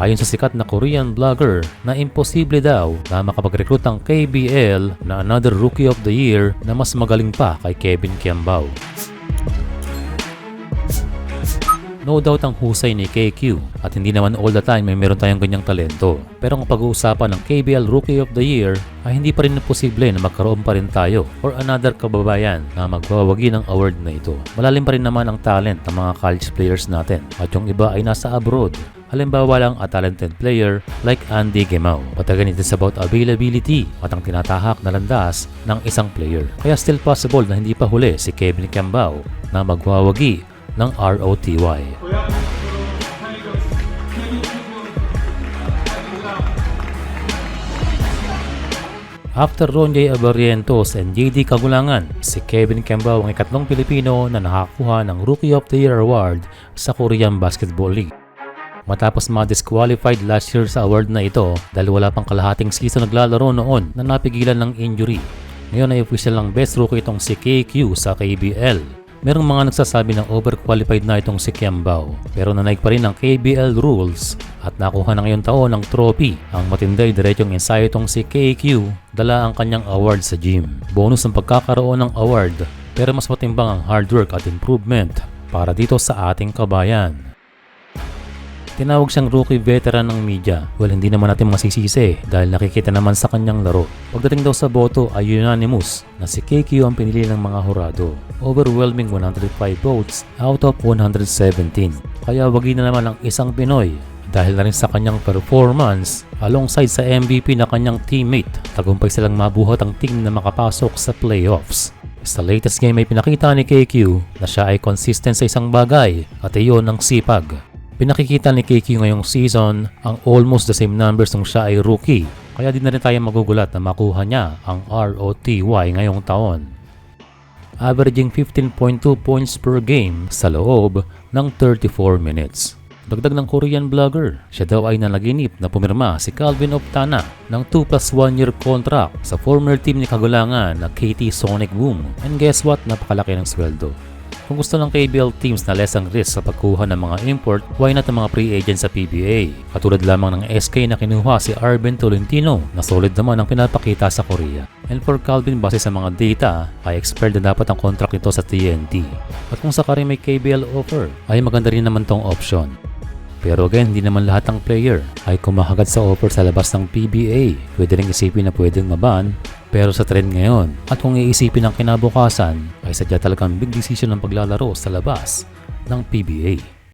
Ayon sa sikat na Korean vlogger na imposible daw na makapag-recruit ang KBL na another Rookie of the Year na mas magaling pa kay Kevin Kiambao. No doubt ang husay ni KQ at hindi naman all the time may meron tayong ganyang talento. Pero kung pag-uusapan ng KBL Rookie of the Year ay hindi pa rin posible na magkaroon pa rin tayo or another kababayan na magwawagi ng award na ito. Malalim pa rin naman ang talent ng mga college players natin at yung iba ay nasa abroad. Halimbawa lang a talented player like Andy Gemao. But again, it is about availability at ang tinatahak na landas ng isang player. Kaya still possible na hindi pa huli si Kevin Kiambao na magwawagi ng ROTY. After Ronjay Abarrientos and JD Kagulangan, si Kevin Kiambao ang ikatlong Pilipino na nakakuha ng Rookie of the Year award sa Korean Basketball League. Matapos ma-disqualified last year sa award na ito dahil wala pang kalahating season naglalaro noon na napigilan ng injury. Ngayon ay official ng best rookie itong si KQ sa KBL. Merong mga nagsasabi ng overqualified na itong si Kiambao pero nanaig pa rin ang KBL rules at nakuha na ngayong taon ng trophy. Ang matinday diretsong ensayo itong si KQ, dala ang kanyang award sa gym. Bonus ang pagkakaroon ng award pero mas matimbang ang hard work at improvement para dito sa ating kabayan. Tinawag siyang rookie veteran ng media. Well, hindi naman natin masisisi dahil nakikita naman sa kanyang laro. Pagdating daw sa boto ay unanimous na si KQ ang pinili ng mga hurado. Overwhelming 105 votes out of 117. Kaya wagi na naman ang isang Pinoy dahil na rin sa kanyang performance alongside sa MVP na kanyang teammate. Tagumpay silang mabuhat ang team na makapasok sa playoffs. Sa latest game ay pinakita ni KQ na siya ay consistent sa isang bagay at iyon ang sipag. Pinakikita ni KQ ngayong season ang almost the same numbers nung siya ay rookie. Kaya di na rin tayo magugulat na makuha niya ang ROTY ngayong taon. Averaging 15.2 points per game sa loob ng 34 minutes. Dagdag ng Korean vlogger, siya daw ay nanaginip na pumirma si Calvin Optana ng 2+1 year contract sa former team ni Kagulangan na KT Sonic Boom. And guess what? Napakalaki ng sweldo. Kung gusto ng KBL teams na less ang risk sa pagkuha ng mga import, why not ang mga free agent sa PBA? Katulad lamang ng SK na kinuha si Arben Tolentino na solid naman ang pinapakita sa Korea. And for Calvin, base sa mga data, ay expired na dapat ang contract nito sa TNT. At kung sakari may KBL offer, ay maganda rin naman tong option. Pero again, hindi naman lahat ng player ay kumahagat sa offer sa labas ng PBA. Pwede rin isipin na pwedeng maban, pero sa trend ngayon at kung iisipin ng kinabukasan ay sadya talagang big decision ng paglalaro sa labas ng PBA.